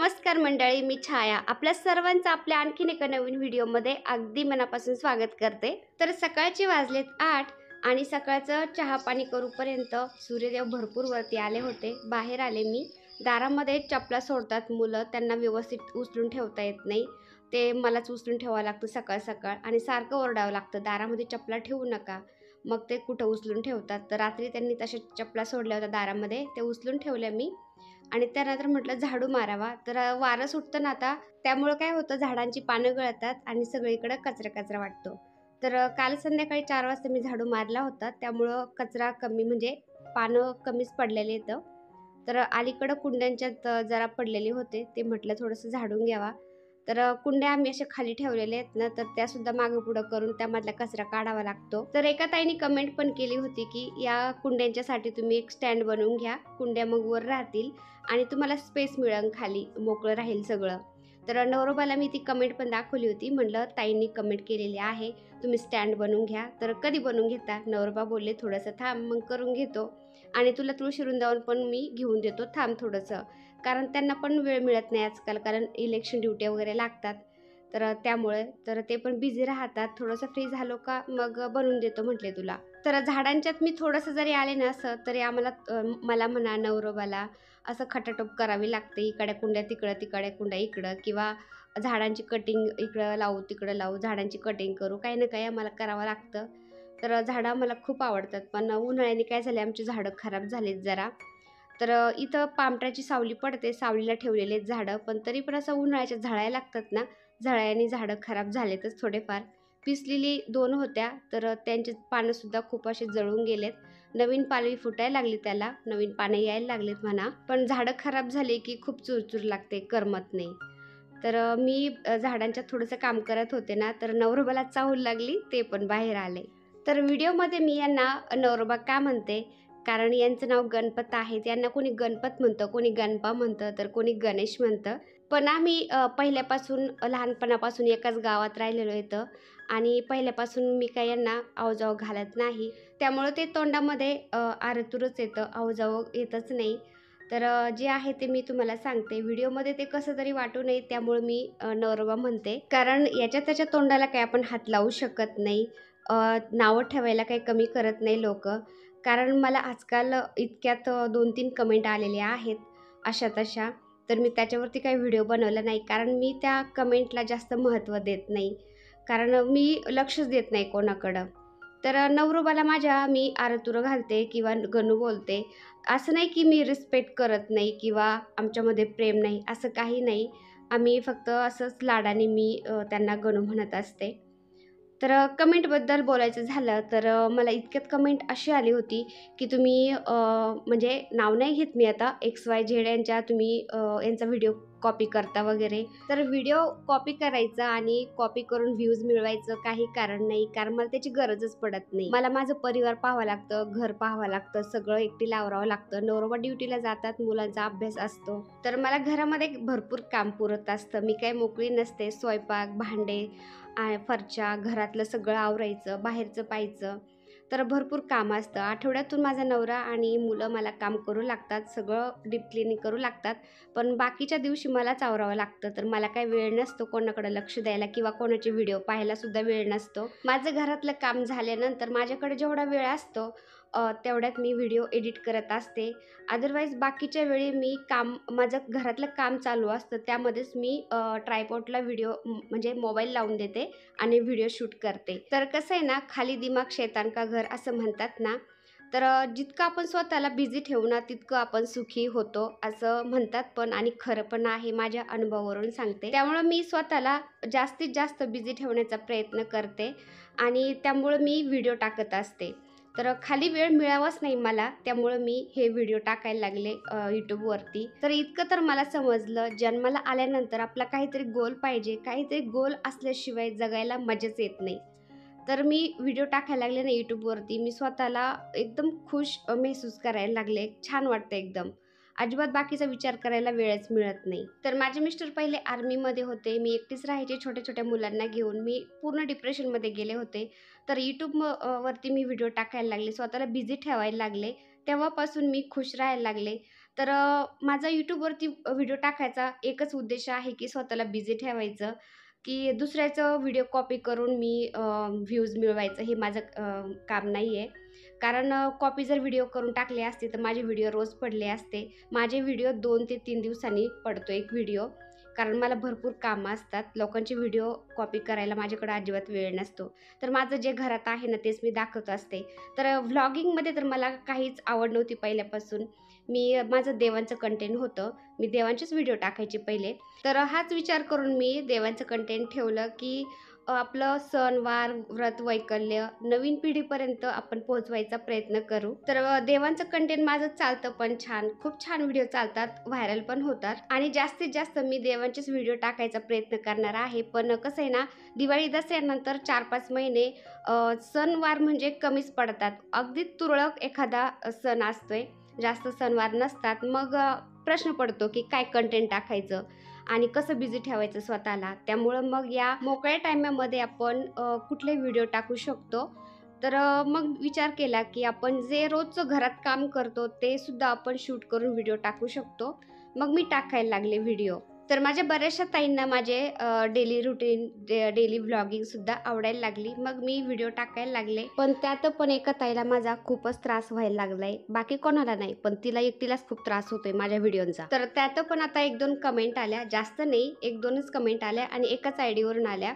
नमस्कार मंडळी, मी छाया आपल्या सर्वांचं आपल्या आणखीन एका नवीन व्हिडिओमध्ये अगदी मनापासून स्वागत करते। तर सकाळचे वाजलेत 8 आणि सकाळचं चहा पाणी करूपर्यंत सूर्यदेव भरपूर वरती आले होते। बाहेर आले मी, दारामध्ये चपला सोडतात मुलं, त्यांना व्यवस्थित उचलून ठेवता येत नाही, ते मलाच उचलून ठेवावं लागतं सकाळ सकाळ आणि सारखं ओरडावं लागतं दारामध्ये चपला ठेवू नका। मग ते कुठं उचलून ठेवतात, तर रात्री त्यांनी तशा चपला सोडल्या होत्या दारामध्ये, ते उचलून ठेवल्या मी आणि त्यानंतर म्हटलं झाडू मारावा। तर वारं सुटतं ना आता, त्यामुळे काय होतं झाडांची पानं गळतात आणि सगळीकडे कचरा कचरा वाटतो। तर काल संध्याकाळी 4 वाजता मी झाडू मारला होता, त्यामुळं कचरा कमी म्हणजे पानं कमीच पडलेले आहेत। तर अलीकडं कुंड्यांच्यात जरा पडलेले होते, ते म्हटलं थोडंसं झाडून घ्यावा। तर कुंड्या आम्ही अशा खाली ठेवलेल्या आहेत ना, तर त्या सुद्धा मागं पुढं करून त्यामधला कचरा काढावा लागतो। तर एका ताईने कमेंट पण केली होती की या कुंड्यांच्यासाठी तुम्ही एक स्टँड बनवून घ्या, कुंड्या मग वर राहतील आणि तुम्हाला स्पेस मिळेल, खाली मोकळं राहील सगळं। तर नवरोबाला मी ती कमेंट पण दाखवली होती, म्हटलं ताईंनी कमेंट केलेली आहे तुम्ही स्टँड बनवून घ्या। तर कधी बनवून घेता? नवरोबा बोलले थोडंसं थांब मग करून घेतो आणि तुला तुळशी वृंदावन पण मी घेऊन देतो, थांब थोडंसं, कारण त्यांना पण वेळ मिळत नाही आजकाल, कारण इलेक्शन ड्युटी वगैरे लागतात। तर त्यामुळे तर ते पण बिझी राहतात, थोडंसं फ्री झालो का मग बनवून देतो म्हटले तुला। तर झाडांच्यात मी थोडंसं जरी आले ना असं तरी आम्हाला मला म्हणा नवरोबाला असं खटाटोप करावी लागते, इकडे कुंड्या तिकडं, तिकडे कुंड्या इकडं, किंवा झाडांची कटिंग इकडं लावू तिकडं लावू, झाडांची कटिंग करू, काही ना काही आम्हाला करावं लागतं। तर झाडं मला खूप आवडतात, पण उन्हाळ्याने काय झाले आमची झाडं खराब झालीत जरा। तर इथं पामट्याची सावली पडते, सावलीला ठेवलेले आहेत झाडं, पण तरी पण असं उन्हाळ्याच्या झळायला लागतात ना, झळ्याने झाडं खराब झालेतच थोडेफार। पिसलेली 2 होत्या, तर त्यांचे पानंसुद्धा खूप असे जळून गेलेत, नवीन पालवी फुटायला लागली, त्याला नवीन पानं यायला लागलेत म्हणा, पण झाडं खराब झाली की खूप चुरचूर लागते, करमत नाही। तर मी झाडांच्यात थोडंसं काम करत होते ना, तर नवरोबाला चाहूल लागली, ते पण बाहेर आले। तर व्हिडिओमध्ये मी यांना नवरोबा का म्हणते, कारण यांचं नाव गणपत आहे, यांना कोणी गणपत म्हणतं, कोणी गणपा म्हणतं, तर कोणी गणेश म्हणतं। पण आम्ही पहिल्यापासून लहानपणापासून एकाच गावात राहिलेलो येतं आणि पहिल्यापासून मी काही यांना आवजाव घालत नाही, त्यामुळं ते तोंडामध्ये आरतूरच येतं, आवजाव येतच नाही। तर जे आहे ते मी तुम्हाला सांगते, व्हिडिओमध्ये ते कसं तरी वाटू नये त्यामुळे मी नवरोबा म्हणते, कारण याच्या त्याच्या तोंडाला काही आपण हात लावू शकत नाही। नावं ठेवायला काही कमी करत नाही लोक, कारण मला आजकाल इतक्यात 2-3 कमेंट आलेल्या आहेत अशा तशा, तर मी त्याच्यावरती काही व्हिडिओ बनवला नाही, कारण मी त्या कमेंटला जास्त महत्त्व देत नाही, कारण मी लक्षच देत नाही कोणाकडं। तर नवरोबाला माझ्या मी आरतुरं घालते किंवा गणू बोलते, असं नाही की मी रिस्पेक्ट करत नाही किंवा आमच्यामध्ये प्रेम नाही, असं काही नाही। आम्ही फक्त असंच लाडाने मी त्यांना गणू म्हणत असते। तर कमेंटबद्दल बोलायचं झालं तर मला इतक्यात कमेंट अशी आली होती की तुम्ही म्हणजे नाव नाही घेत मी आता, XYZ यांच्या तुम्ही यांचा व्हिडिओ कॉपी करता वगैरे। तर व्हिडिओ कॉपी करायचा आणि कॉपी करून व्ह्यूज मिळवायचं काही कारण नाही, कारण मला त्याची गरजच पडत नाही। मला माझं परिवार पाहावं लागतं, घर पाहावं लागतं, सगळं एकटीला आवरावं लागतं, नवरोबा ड्युटीला जातात, मुलांचा अभ्यास असतो, तर मला घरामध्ये भरपूर काम पुरत असतं, मी काही मोकळी नसते। स्वयंपाक, भांडे, फरशा, घरातलं सगळं आवरायचं, बाहेरचं पाहायचं, तर भरपूर काम असतं। आठवड्यातून माझा नवरा आणि मुलं मला काम करू लागतात, सगळं डीप क्लिनिंग करू लागतात, पण बाकीच्या दिवशी मलाच आवरावं लागतं, तर मला काही वेळ नसतो कोणाकडे लक्ष द्यायला किंवा कोणाचे व्हिडिओ पाहायला सुद्धा वेळ नसतो। माझं घरातलं काम झाल्यानंतर माझ्याकडे जेवढा वेळ असतो तेवढ्यात मी व्हिडिओ एडिट करत असते, अदरवाईज बाकीच्या वेळी मी माझं घरातलं काम चालू असतं, त्यामध्येच मी ट्रायपॉडला व्हिडिओ म्हणजे मोबाईल लावून देते आणि व्हिडिओ शूट करते। तर कसं आहे ना, खाली दिमाग शैतान का घर असं म्हणतात ना, तर जितकं आपण स्वतःला बिझी ठेवू ना तितकं आपण सुखी होतो असं म्हणतात पण, आणि खरं पण आहे, माझ्या अनुभवावरून सांगते। त्यामुळे मी स्वतःला जास्तीत जास्त बिझी ठेवण्याचा प्रयत्न करते आणि त्यामुळे मी व्हिडिओ टाकत असते। तर खाली वेळ मिळावाच नाही मला, त्यामुळे मी हे व्हिडिओ टाकायला लागले यूट्यूबवरती। तर इतकं तर मला समजलं, जन्माला आल्यानंतर आपला काहीतरी गोल पाहिजे, काहीतरी गोल असल्याशिवाय जगायला मजाच येत नाही। तर मी व्हिडिओ टाकायला लागले ना यूट्यूबवरती, मी स्वतःला एकदम खुश महसूस करायला लागले, छान वाटतं एकदम, अजिबात बाकीचा विचार करायला वेळच मिळत नाही। तर माझे मिस्टर पहिले आर्मीमध्ये होते, मी एकटीच राहायचे छोट्या छोट्या मुलांना घेऊन, मी पूर्ण डिप्रेशनमध्ये गेले होते। तर वरती मी व्हिडिओ टाकायला लागले, स्वतःला बिझी ठेवायला लागले, तेव्हापासून मी खुश राहायला लागले। तर माझा YouTubeवरती व्हिडिओ टाकायचा एकच उद्देश आहे, की स्वतःला बिझी ठेवायचं, की दुसऱ्याचं व्हिडिओ कॉपी करून मी व्ह्यूज मिळवायचं हे माझं काम नाही आहे. कारण कॉपी जर व्हिडिओ करून टाकले असते तर माझे व्हिडिओ रोज पडले असते. माझे व्हिडिओ 2 ते 3 दिवसांनी पडतो एक व्हिडिओ. कारण मला भरपूर कामं असतात. लोकांचे व्हिडिओ कॉपी करायला माझ्याकडे अजिबात वेळ नसतो. तर माझं जे घरात आहे ना तेच मी दाखवत असते. तर व्लॉगिंगमध्ये तर मला काहीच आवड नव्हती पहिल्यापासून. माझं देवांचं कंटेंट होतं. मी देवांचेच व्हिडिओ टाकायचे पहिले. तर हाच विचार करून मी देवांचं कंटेंट ठेवलं, की आपलं सणवार, व्रत, वैकल्य नवीन पिढीपर्यंत आपण पोहोचवायचा प्रयत्न करू. तर देवांचं कंटेंट माझं चालतं पण छान. खूप छान व्हिडिओ चालतात, व्हायरल पण होतात आणि जास्तीत जास्त मी देवांचेच व्हिडिओ टाकायचा प्रयत्न करणार आहे. पण कसं आहे ना, दिवाळी दसऱ्यानंतर 4-5 महिने सणवार म्हणजे कमीच पडतात. अगदी तुरळक एखादा सण असतोय, जास्त सणवार नसतात. मग प्रश्न पडतो, की काय कंटेंट टाकायचं आणि कसं बिझी ठेवायचं स्वतःला. त्यामुळं मग या मोकळ्या टाईमामध्ये आपण कुठले व्हिडिओ टाकू शकतो. तर मग विचार केला, की आपण जे रोजचं घरात काम करतो ते सुद्धा आपण शूट करून व्हिडिओ टाकू शकतो. मग मी टाकायला लागले व्हिडिओ. तर माझ्या बऱ्याचशा ताईंना माझे डेली रुटीन, डेली व्लॉगिंगसुद्धा आवडायला लागली. मग मी व्हिडिओ टाकायला लागले. पण त्यात पण एका ताईला माझा खूपच त्रास व्हायला लागलाय. बाकी कोणाला नाही, पण तिला एकटीलाच खूप त्रास होतोय माझ्या व्हिडिओंचा. तर त्यात पण आता 1-2 कमेंट आल्या, जास्त नाही, 1-2च कमेंट आल्या आणि एकाच आयडीवरून आल्या.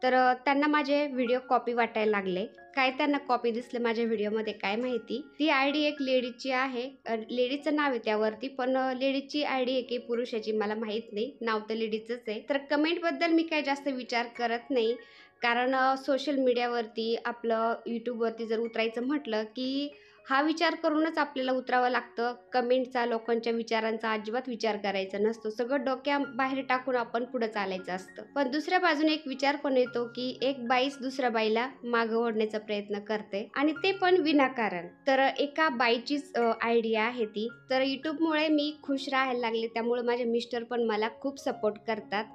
तर त्यांना माझे व्हिडिओ कॉपी वाटायला लागले. काय त्यांना कॉपी दिसलं माझ्या व्हिडिओमध्ये काय माहिती. ती आयडी एक लेडीजची आहे. लेडीजचं नाव आहे त्यावरती, पण लेडीजची आयडी आहे की पुरुषाची मला माहीत नाही. नाव तर लेडीजचंच आहे. तर कमेंटबद्दल मी काही जास्त विचार करत नाही. कारण सोशल मीडियावरती आपलं YouTubeवरती जर उतरायचं म्हटलं, की हा विचार करूनच आपल्याला उतरावं लागतं. कमेंटचा, लोकांच्या विचारांचा अजिबात विचार करायचा नसतो. सगळं डोक्याबाहेर टाकून आपण पुढे चालायचं असतं. पण दुसऱ्या बाजूने एक विचार पण येतो, की एक बाईच दुसऱ्या बाईला मागं ओढण्याचा प्रयत्न करते आणि ते पण विनाकारण. तर एका बाईचीच आयडिया आहे ती. तर YouTubeमुळे मी खुश राहायला लागले. त्यामुळे माझे मिस्टर पण मला खूप सपोर्ट करतात.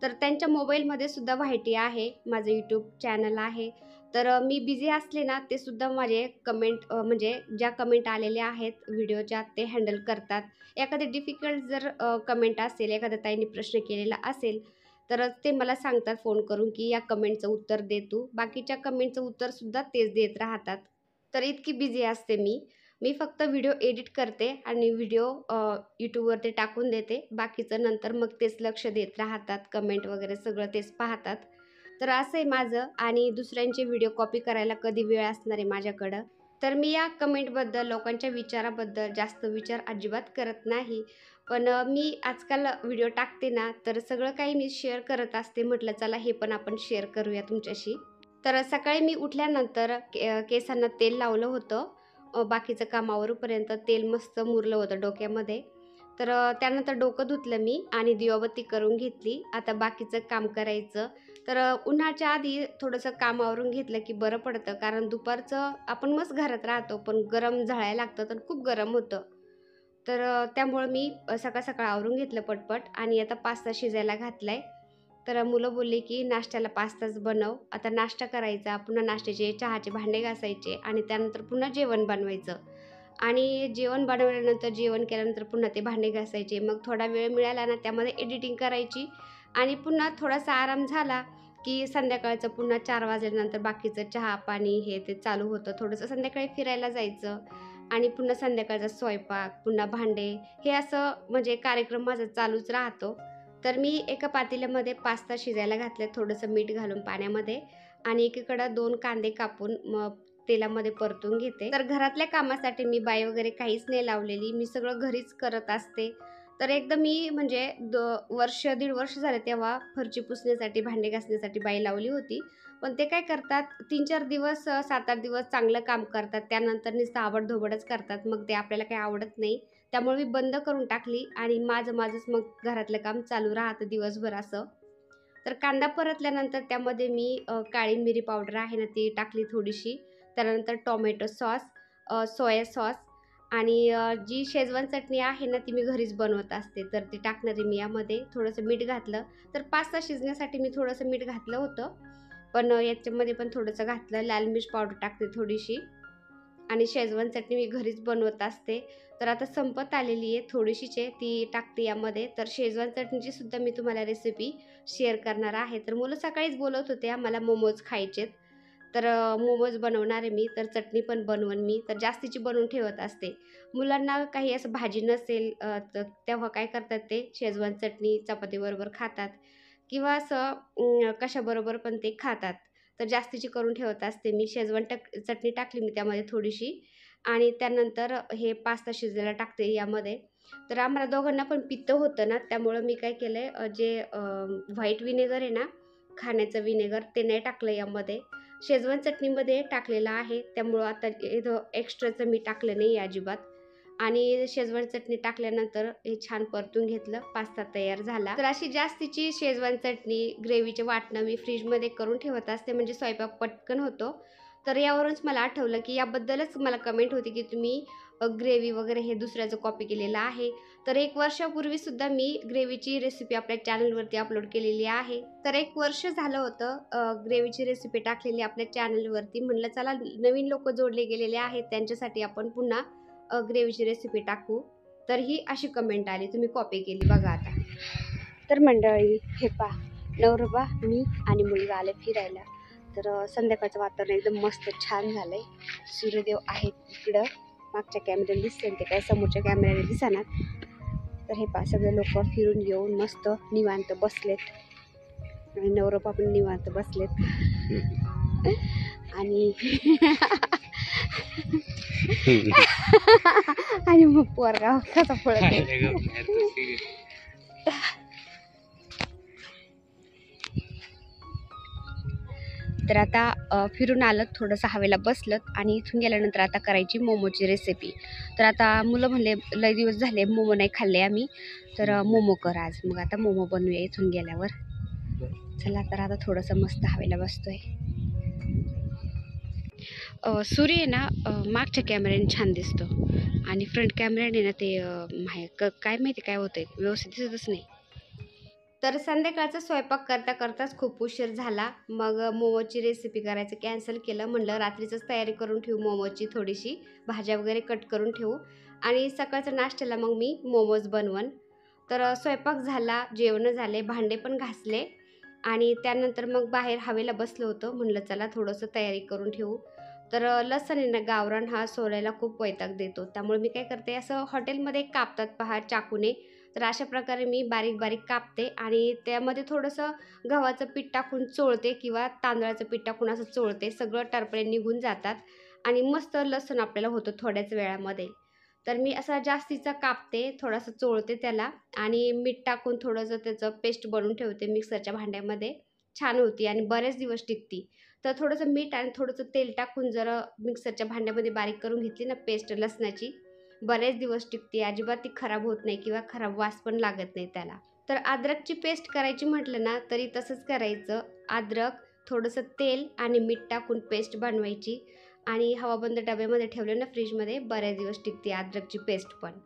तर त्यांच्या मोबाईलमध्ये सुद्धा व्हायटी आहे. माझं YouTube चॅनल आहे. तर मी बिझी असले ना ते सुद्धा माझे कमेंट म्हणजे ज्या कमेंट आलेल्या आहेत व्हिडिओच्या ते हँडल करतात. एखादी डिफिकल्ट जर कमेंट असेल, एखाद्या ताईंनी प्रश्न केलेला असेल, तर ते मला सांगतात फोन करून, की या कमेंटचं उत्तर दे तू. बाकीच्या कमेंटचं उत्तरसुद्धा तेच देत राहतात. तर इतकी बिझी असते मी. मी फक्त व्हिडिओ एडिट करते आणि व्हिडिओ YouTubeवरती टाकून देते. बाकीचं नंतर मग तेच लक्ष देत राहतात. कमेंट वगैरे सगळं तेच पाहतात. तर असं आहे माझं आणि दुसऱ्यांचे व्हिडिओ कॉपी करायला कधी वेळ असणार आहे माझ्याकडं. तर मी या कमेंटबद्दल, लोकांच्या विचाराबद्दल जास्त विचार अजिबात करत नाही. पण मी आजकाल व्हिडिओ टाकते ना, तर सगळं काही मी शेअर करत असते. म्हटलं चला हे पण आपण शेअर करूया तुमच्याशी. तर सकाळी मी उठल्यानंतर केसांना तेल लावलं होतं. बाकीचं काम आवरूपर्यंत तेल मस्त मुरलं होतं डोक्यामध्ये. तर त्यानंतर डोकं धुतलं मी आणि दिवाबत्ती करून घेतली. आता बाकीचं काम करायचं. तर उन्हाच्या आधी थोडंसं काम आवरून घेतलं की बरं पडतं. कारण दुपारचं आपण मस्त घरात राहतो, पण गरम झाडायला लागतं तर खूप गरम होतं. तर त्यामुळं मी सकाळ-सकाळ आवरून घेतलं पटपट आणि आता पास्ता शिजायला घातलाय. तर मुलं बोलली की नाश्त्याला पास्ताच बनव. आता नाश्ता करायचा, पुन्हा नाश्त्याचे, चहाचे भांडे घासायचे आणि त्यानंतर पुन्हा जेवण बनवायचं. आणि जेवण बनवल्यानंतर, जेवण केल्यानंतर पुन्हा ते भांडे घासायचे. मग थोडा वेळ मिळाला ना त्यामध्ये एडिटिंग करायची आणि पुन्हा थोडासा आराम झाला, की संध्याकाळचं पुन्हा 4 वाजल्यानंतर बाकीचं चहा-पाणी हे ते चालू होतं. थोडंसं संध्याकाळी फिरायला जायचं आणि पुन्हा संध्याकाळचा स्वयंपाक, पुन्हा भांडे, हे असं म्हणजे कार्यक्रम माझा चालूच राहतो. तर मी एका पातेल्यामध्ये पास्ता शिजायला घातला थोडंसं मीठ घालून पाण्यामध्ये आणि एकीकडं 2 कांदे कापून मग तेलामध्ये परतून घेते. तर घरातल्या कामासाठी मी बाई वगैरे काहीच नाही लावलेली. मी सगळं घरीच करत असते. तर एकदा मी म्हणजे वर्ष, दीड वर्ष झाले तेव्हा फरशी पुसण्यासाठी, भांडे घासण्यासाठी बाई लावली होती. पण ते काय करतात 3-4 दिवस, 7-8 दिवस चांगलं काम करतात. त्यानंतर नुसतं आबड-धोबडच करतात. मग ते आपल्याला काही आवडत नाही. त्यामुळे मी बंद करून टाकली आणि माझंच मग घरातलं काम चालू राहतं दिवसभर असं. तर कांदा परतल्यानंतर त्यामध्ये मी काळी मिरी पावडर आहे ना ती टाकली थोडीशी. त्यानंतर टोमॅटो सॉस, सोया सॉस आणि जी शेजवान चटणी आहे ना ती मी घरीच बनवत असते. तर ती टाकणार आहे मी यामध्ये. थोडंसं मीठ घातलं. तर पास्ता शिजण्यासाठी मी थोडंसं मीठ घातलं होतं. पण याच्यामध्ये पण थोडंसं घातलं. लाल मिर्च पावडर टाकते थोडीशी आणि शेजवान चटणी मी घरीच बनवत असते. तर आता संपत आलेली आहे, थोडीशीच आहे ती टाकते यामध्ये. तर शेजवान चटणीची सुद्धा मी तुम्हाला रेसिपी शेअर करणार आहे. तर मुलं सकाळीच बोलत होते मला मोमोज खायचेत. तर मोमोज बनवणार आहे मी, तर चटणी पण बनवून मी तर जास्तीची बनवून ठेवत असते. मुलांना काही असं भाजी नसेल तर तेव्हा काय करतात ते शेजवान चटणी चपातीबरोबर खातात किंवा असं कशाबरोबर पण ते खातात. तर जास्तीची करून ठेवत असते मी. शेजवान चटणी टाकली मी त्यामध्ये थोडीशी आणि त्यानंतर हे पास्ता शिजलेला टाकते यामध्ये. तर आम्हाला दोघांना पण पित्त होतं ना, त्यामुळं मी काय केलंय जे व्हाईट व्हिनेगर आहे ना, खाण्याचं व्हिनेगर ते नाही टाकलं यामध्ये. शेजवान चटणीमध्ये टाकलेलं आहे, त्यामुळं आता इथं एक्स्ट्राचं मी टाकलं नाही अजिबात. आणि शेजवान चटणी टाकल्यानंतर हे छान परतून घेतलं, पास्ता तयार झाला. तर अशी जास्तीची शेजवान चटणी ग्रेव्हीचे वाटणं मी फ्रीजमध्ये करून ठेवत असते, म्हणजे स्वयंपाक पटकन होतो. तर यावरूनच मला आठवलं की याबद्दलच मला कमेंट होती की तुम्ही ग्रेव्ही वगैरे हे दुसऱ्याचं कॉपी केलेलं आहे. तर 1 वर्षापूर्वी सुद्धा मी ग्रेव्हीची रेसिपी आपल्या चॅनलवरती अपलोड केलेली आहे. तर 1 वर्ष झालं होतं ग्रेव्हीची रेसिपी टाकलेली आपल्या चॅनलवरती. म्हणलं चला नवीन लोक जोडले गेलेले आहेत त्यांच्यासाठी आपण पुन्हा ग्रेव्हीची रेसिपी टाकू. तर ही अशी कमेंट आली, तुम्ही कॉपी केली बघा आता. तर मंडळी हे पहा, नवरोबा मी आणि मुलगा आले फिरायला. तर संध्याकाळचं वातावरण एकदम मस्त छान झालंय. सूर्यदेव आहेत इकडं, मागच्या कॅमेऱ्याने दिसते ते काय समोरच्या कॅमेऱ्याने दिसणार. तर हे पहा सगळे लोक फिरून येऊन मस्त निवांत बसलेत आणि नवरोबा पण निवांत बसलेत आणि आणि मग पोरगा कसा पळत. तर आता फिरून आलं, थोडंसं हवेला बसलं आणि इथून गेल्यानंतर आता करायची मोमोची रेसिपी. तर आता मुलं म्हणले लय दिवस झाले मोमो नाही खाल्ले आम्ही, तर मोमो कर आज. मग आता मोमो बनवूया इथून गेल्यावर. चला तर आता थोडंसं मस्त हवेला बसतोय. सूर्य आहे ना मागच्या कॅमेऱ्याने छान दिसतो आणि फ्रंट कॅमेऱ्याने ना ते काय माहिती काय होतंय, व्यवस्थित दिसतच नाही. तर संध्याकाळचा स्वयंपाक करता करताच खूप उशीर झाला. मग मोमोची रेसिपी करायचं कॅन्सल केलं. म्हणलं रात्रीचंच तयारी करून ठेवू मोमोची, थोडीशी भाज्या वगैरे कट करून ठेवू आणि सकाळच्या नाश्त्याला मग मी मोमोज बनवन. तर स्वयंपाक झाला, जेवणं झाले, भांडे पण घासले आणि त्यानंतर मग बाहेर हवेला बसलो होतो. म्हणलं चला थोडंसं तयारी करून ठेवू. तर लसूण आहे ना गावरान हा सोलायला खूप वैताग देतो. त्यामुळे मी काय करते, असं हॉटेलमध्ये कापतात पहा चाकूने, तर अशा प्रकारे मी बारीक बारीक कापते आणि त्यामध्ये थोडंसं गव्हाचं पीठ टाकून चोळते किंवा तांदळाचं पीठ टाकून असं चोळते. सगळं टरफले निघून जातात आणि मस्त लसूण आपल्याला होतं थोड्याच वेळामध्ये. तर मी असा जास्तीचा कापते, थोडासा चोळते त्याला आणि मीठ टाकून थोडंसं त्याचं पेस्ट बनवून ठेवते मिक्सरच्या भांड्यामध्ये. छान होती आणि बरेच दिवस टिकती. तर थोडंसं मीठ आणि थोडंसं तेल टाकून जरा मिक्सरच्या भांड्यामध्ये बारीक करून घेतली ना पेस्ट लसणाची, बरेच दिवस टिकते. अजिबात ती खराब होत नाही किंवा खराब वास पण लागत नाही त्याला. तर अद्रकची पेस्ट करायची म्हटलं ना तरी तसंच करायचं. अद्रक, थोडंसं तेल आणि मीठ टाकून पेस्ट बनवायची आणि हवाबंद डब्यामध्ये ठेवलं ना फ्रीजमध्ये, बरेच दिवस टिकते अद्रकची पेस्ट पण.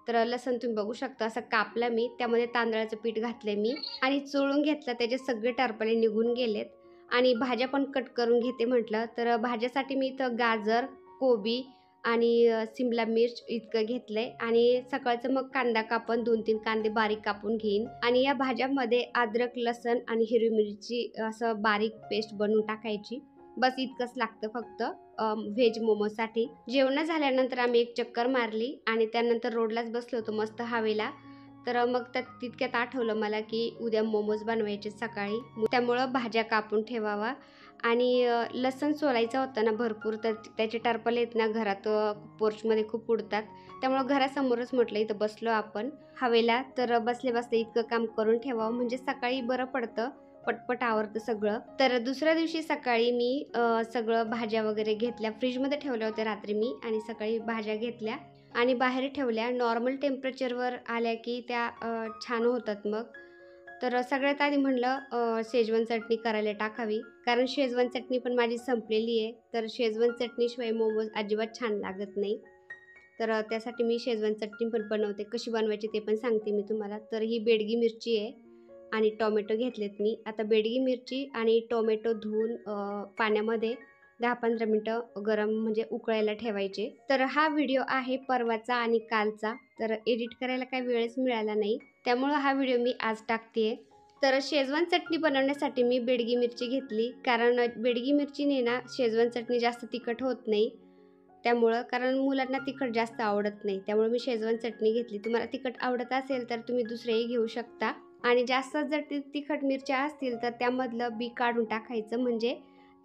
तर लसूण तुम्ही बघू शकता असं कापला मी, त्यामध्ये तांदळाचं पीठ घातले मी आणि चोळून घेतलं. त्याचे सगळे टरफले निघून गेलेत आणि भाज्या पण कट करून घेते म्हटलं. तर भाज्यासाठी मी इथं गाजर, कोबी आणि सिमला मिर्च इतकं घेतलंय आणि सकाळचं मग कांदा कापून 2-3 कांदे बारीक कापून घेईन आणि या भाज्यामध्ये अद्रक, लसूण आणि हिरवी मिरची असं बारीक पेस्ट बनवून टाकायची. बस इतकंच लागतं फक्त व्हेज मोमोसाठी. जेवण झाल्यानंतर आम्ही एक चक्कर मारली आणि त्यानंतर रोडलाच बसलो होतो मस्त हवेला. तर मग तितक्यात आठवलं मला की उद्या मोमोज बनवायचे सकाळी, त्यामुळं भाज्या कापून ठेवावा आणि लसूण सोलायचा होता ना भरपूर, तर त्याचे टरफले आहेत ना घरात पोर्चमध्ये खूप उडतात. त्यामुळं घरासमोरच म्हटलं इथं बसलो आपण हवेला, तर बसले बसले इतकं काम करून ठेवावं म्हणजे सकाळी बरं पडतं, पटपट आवरतं सगळं. तर दुसऱ्या दिवशी सकाळी मी सगळं भाज्या वगैरे घेतल्या, फ्रीजमध्ये ठेवल्या होत्या रात्री मी आणि सकाळी भाज्या घेतल्या आणि बाहेर ठेवल्या. नॉर्मल टेम्परेचरवर आल्या की त्या छान होतात मग. तर सगळ्यात आधी म्हणलं शेजवान चटणी करायला टाकावी, कारण शेजवान चटणी पण माझी संपलेली आहे. तर शेजवान चटणीशिवाय मोमोज अजिबात छान लागत नाही. तर त्यासाठी मी शेजवान चटणी पण बनवते. कशी बनवायची ते पण सांगते मी तुम्हाला. तर ही बेडगी मिरची आहे आणि टोमॅटो घेतलेत मी. आता बेडगी मिरची आणि टोमॅटो धुवून पाण्यामध्ये 10-15 मिनटं गरम म्हणजे उकळायला ठेवायचे. तर हा व्हिडिओ आहे परवाचा आणि कालचा, तर एडिट करायला काही वेळच मिळाला नाही, त्यामुळं हा व्हिडिओ मी आज टाकते. तर शेजवान चटणी बनवण्यासाठी मी बेडगी मिरची घेतली, कारण बेडगी मिरचीने ना शेजवान चटणी जास्त तिखट होत नाही, त्यामुळं कारण मुलांना तिखट जास्त आवडत नाही, त्यामुळे मी शेजवान चटणी घेतली. तुम्हाला तिखट आवडत असेल तर तुम्ही दुसरेही घेऊ शकता. आणि जास्त जर तिखट मिरच्या असतील तर त्यामधलं बी काढून टाकायचं, म्हणजे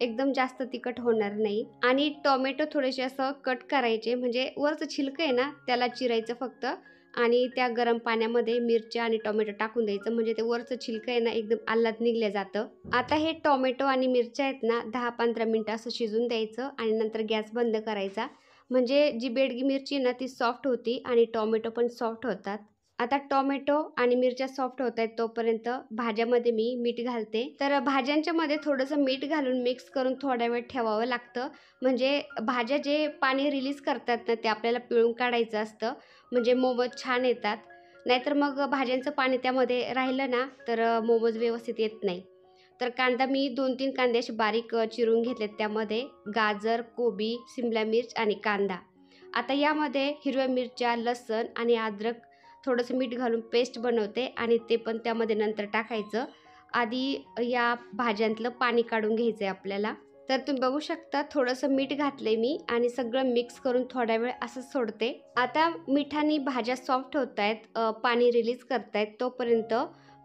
एकदम जास्त तिखट होणार नाही. आणि टोमॅटो थोडेसे असं कट करायचे, म्हणजे वरचं छिलकं आहे ना त्याला चिरायचं फक्त, आणि त्या गरम पाण्यामध्ये मिरच्या आणि टोमॅटो टाकून द्यायचं, म्हणजे ते वरचं छिलकं आहे ना एकदम आल्लाद निघलं जातं. आता हे टोमॅटो आणि मिरच्या आहेत ना 10-15 मिनटं असं शिजून द्यायचं आणि नंतर गॅस बंद करायचा, म्हणजे जी बेडगी मिरची ना ती सॉफ्ट होती आणि टोमॅटो पण सॉफ्ट होतात. आता टोमॅटो आणि मिरच्या सॉफ्ट होत आहेत तोपर्यंत भाज्यामध्ये मी मीठ घालते. तर भाज्यांच्या मध्ये थोडंसं मीठ घालून मिक्स करून थोडा वेळ ठेवावं लागतं, म्हणजे भाज्या जे पाणी रिलीज करतात ना ते आपल्याला पिळून काढायचं असतं, म्हणजे मोमोज छान येतात. नाहीतर मग भाज्यांचं पाणी त्यामध्ये राहिलं ना तर मोमोज व्यवस्थित येत नाही. तर कांदा मी 2-3 कांदे असे बारीक चिरून घेतलेत, त्यामध्ये गाजर, कोबी, सिमला मिर्च आणि कांदा. आता यामध्ये हिरव्या मिरच्या, लसूण आणि अद्रक थोडंसं मीठ घालून पेस्ट बनवते आणि ते पण त्यामध्ये नंतर टाकायचं. आधी या भाज्यांतलं पाणी काढून घ्यायचं आहे आपल्याला. तर तुम्ही बघू शकता थोडंसं मीठ घातलंय मी आणि सगळं मिक्स करून थोडा वेळ असं सोडते. आता मिठाने भाज्या सॉफ्ट होत आहेत, पाणी रिलीज करतायत, तोपर्यंत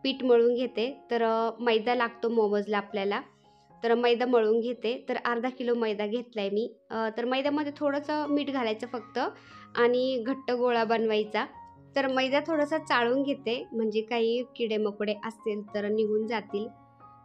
पीठ मळून घेते. तर मैदा लागतो मोमोजला आपल्याला, तर मैदा मळून घेते. तर अर्धा किलो मैदा घेतलाय मी. तर मैद्यामध्ये थोडंसं मीठ घालायचं फक्त आणि घट्ट गोळा बनवायचा. तर मैदा थोडासा चाळून घेते, म्हणजे काही किडे मकोडे असतील तर निघून जातील.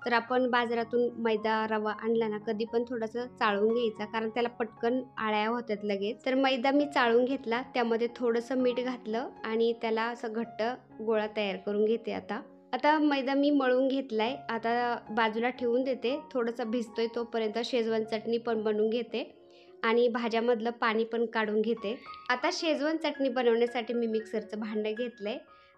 तर आपण बाजारातून मैदा रवा आणला ना कधी पण थोडंसं चाळून घ्यायचा, कारण त्याला पटकन आळ्या होतात लगेच. तर मैदा मी चाळून घेतला, त्यामध्ये थोडंसं मीठ घातलं आणि त्याला असं घट्ट गोळा तयार करून घेते. आता मैदा मी मळून घेतलाय, आता बाजूला ठेवून देते. थोडंसं भिजतोय तोपर्यंत शेजवान चटणी पण बनवून घेते आणि भाज्यामधलं पाणी पण काढून घेते. आता शेजवान चटणी बनवण्यासाठी मी मिक्सरचं भांडं घेतलंय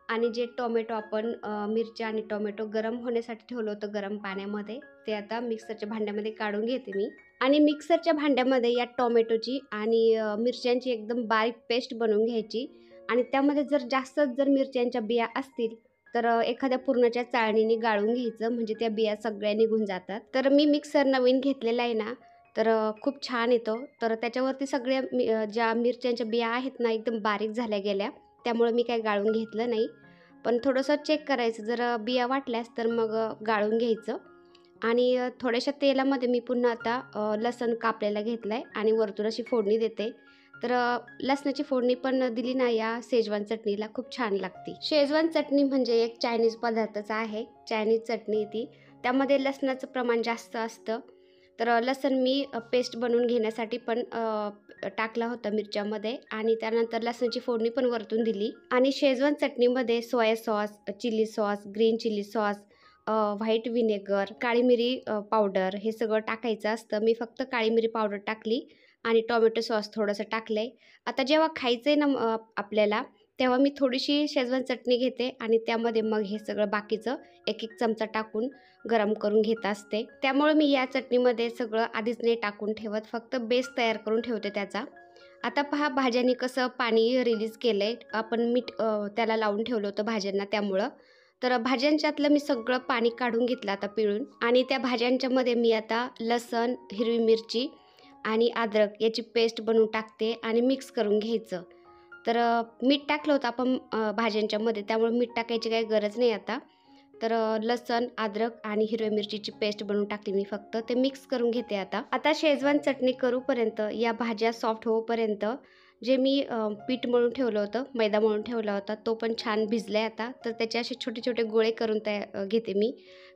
आणि जे टोमॅटो आपण मिरच्या आणि टोमॅटो गरम होण्यासाठी ठेवलं होतं गरम पाण्यामध्ये, ते आता मिक्सरच्या भांड्यामध्ये काढून घेते मी. आणि मिक्सरच्या भांड्यामध्ये या टोमॅटोची आणि मिरच्यांची एकदम बारीक पेस्ट बनवून घ्यायची. आणि त्यामध्ये जर मिरच्यांच्या बिया असतील तर एखाद्या पुरणाच्या चाळणीने गाळून घ्यायचं, म्हणजे त्या बिया सगळ्या निघून जातात. तर मी मिक्सर नवीन घेतलेला आहे ना, तर खूप छान येतो. तर त्याच्यावरती सगळ्या ज्या मिरच्यांच्या बिया आहेत ना एकदम बारीक झाल्या गेल्या, त्यामुळे मी काही गाळून घेतलं नाही. पण थोडंसं चेक करायचं, जर बिया वाटल्यास तर मग गाळून घ्यायचं. आणि थोड्याशा तेलामध्ये मी पुन्हा आता लसूण कापलेला घेतला आहे आणि वरतून अशी फोडणी देते. तर लसणाची फोडणी पण दिली ना या शेजवान चटणीला खूप छान लागते. शेजवान चटणी म्हणजे एक चायनीज पदार्थच आहे, चायनीज चटणी ती. त्यामध्ये लसणाचं प्रमाण जास्त असतं. तर लसूण मी पेस्ट बनवून घेण्यासाठी पण टाकला होता मिरच्यामध्ये आणि त्यानंतर लसणाची फोडणी पण वरतून दिली. आणि शेजवान चटणीमध्ये soya sauce, chilli sauce, green chilli sauce, white vinegar, काळी मिरी पावडर हे सगळं टाकायचं असतं. मी फक्त काळी मिरी पावडर टाकली आणि टोमॅटो सॉस थोडंसं टाकलंय. आता जेव्हा खायचं आहे ना आपल्याला, तेव्हा मी थोडीशी शेजवान चटणी घेते आणि त्यामध्ये मग हे सगळं बाकीचं एक चमचा टाकून गरम करून घेत असते. त्यामुळे मी या चटणीमध्ये सगळं आधीच नाही टाकून ठेवत, फक्त बेस तयार करून ठेवते त्याचा. आता पहा भाज्यांनी कसं पाणी रिलीज केलंय, आपण मीठ त्याला लावून ठेवलं होतं भाज्यांना, त्यामुळं. तर भाज्यांच्यातलं मी सगळं पाणी काढून घेतलं आता पिळून. आणि त्या भाज्यांच्यामध्ये मी आता लसूण, हिरवी मिरची आणि अद्रक याची पेस्ट बनवून टाकते आणि मिक्स करून घ्यायचं. तर मीठ टाकलं होतं आपण भाज्यांच्यामध्ये, त्यामुळे मीठ टाकायची काही गरज नाही आता. तर लसूण, अद्रक आणि हिरव्या मिरचीची पेस्ट बनवून टाकली मी, फक्त ते मिक्स करून घेते. आता शेजवान चटणी करूपर्यंत, या भाज्या सॉफ्ट होईपर्यंत जे मी पीठ मळून ठेवलं होतं, मैदा मळून ठेवला होता, तो पण छान भिजलाय आता. तर त्याचे असे छोटे छोटे गोळे करून घेते मी,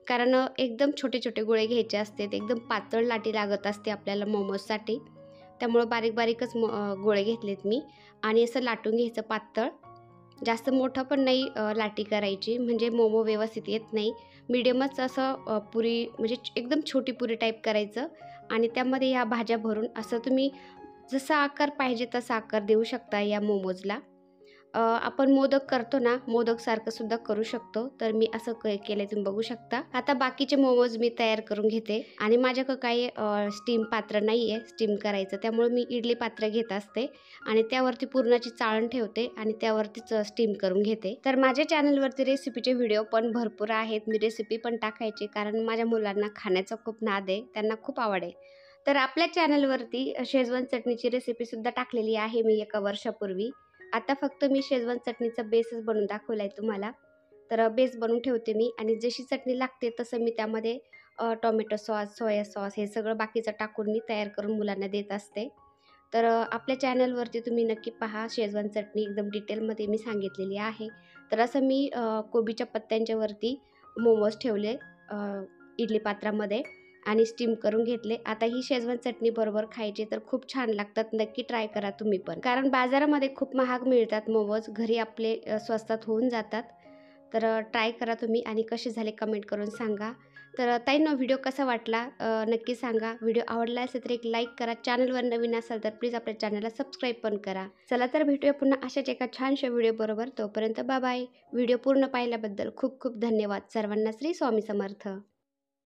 कारण एकदम छोटे छोटे गोळे घ्यायचे असते, एकदम पातळ लाटी लागत असते आपल्याला मोमोजसाठी. त्यामुळं बारीक बारीकच गोळे घेतलेत मी आणि असं लाटून घ्यायचं पातळ, जास्त मोठं पण नाही लाटी करायची, म्हणजे मोमो व्यवस्थित येत नाही. मीडियमच असं पुरी, म्हणजे एकदम छोटी पुरी टाईप करायचं आणि त्यामध्ये ह्या भाज्या भरून असं तुम्ही जसा आकार पाहिजे तसा आकार देऊ शकता या मोमोजला. आपण मोदक करतो ना, मोदकसारखं सुद्धा करू शकतो. तर मी असं केलं तुम्ही बघू शकता. आता बाकीचे मोमोज मी तयार करून घेते आणि माझ्याकडं काही स्टीम पात्र नाही आहे स्टीम करायचं. त्यामुळे मी इडली पात्र घेत असते आणि त्यावरती पुरणाची चाळण ठेवते आणि त्यावरतीच स्टीम करून घेते. तर माझ्या चॅनलवरती रेसिपीचे व्हिडिओ पण भरपूर आहेत. मी रेसिपी पण टाकायची कारण माझ्या मुलांना खाण्याचा खूप नाद आहे. त्यांना खूप आवड आहे. तर आपल्या चॅनलवरती शेजवान चटणीची रेसिपीसुद्धा टाकलेली आहे मी एका वर्षापूर्वी. आता फक्त मी शेजवान चटणीचा बेसच बनवून दाखवला आहे तुम्हाला. तर बेस बनवून ठेवते मी आणि जशी चटणी लागते तसं मी त्यामध्ये टोमॅटो सॉस, सोया सॉस हे सगळं बाकीचं टाकून मी तयार करून मुलांना देत असते. तर आपल्या चॅनलवरती तुम्ही नक्की पहा. शेजवान चटणी एकदम डिटेलमध्ये मी सांगितलेली आहे. तर असं मी कोबीच्या पत्त्यांच्यावरती मोमोज ठेवले इडली पात्रामध्ये आणि स्टीम करून घेतले. आता ही शेजवान चटणी बरोबर खायची तर खूप छान लागतात. नक्की ट्राय करा तुम्ही पण. कारण बाजारामध्ये खूप महाग मिळतात मोमोज. घरी आपले स्वस्तात होऊन जातात. तर ट्राय करा तुम्ही आणि कसे झाले कमेंट करून सांगा. तर ताईंनो व्हिडिओ कसा वाटला नक्की सांगा. व्हिडिओ आवडला असेल तर एक लाईक करा. चॅनलवर नवीन असाल तर प्लीज आपल्या चॅनलला सबस्क्राईब पण करा. चला तर भेटूया पुन्हा अशाच एका छानशा व्हिडिओबरोबर. तोपर्यंत बाय बाय. व्हिडिओ पूर्ण पाहिल्याबद्दल खूप खूप धन्यवाद. सर्वांना श्री स्वामी समर्थ.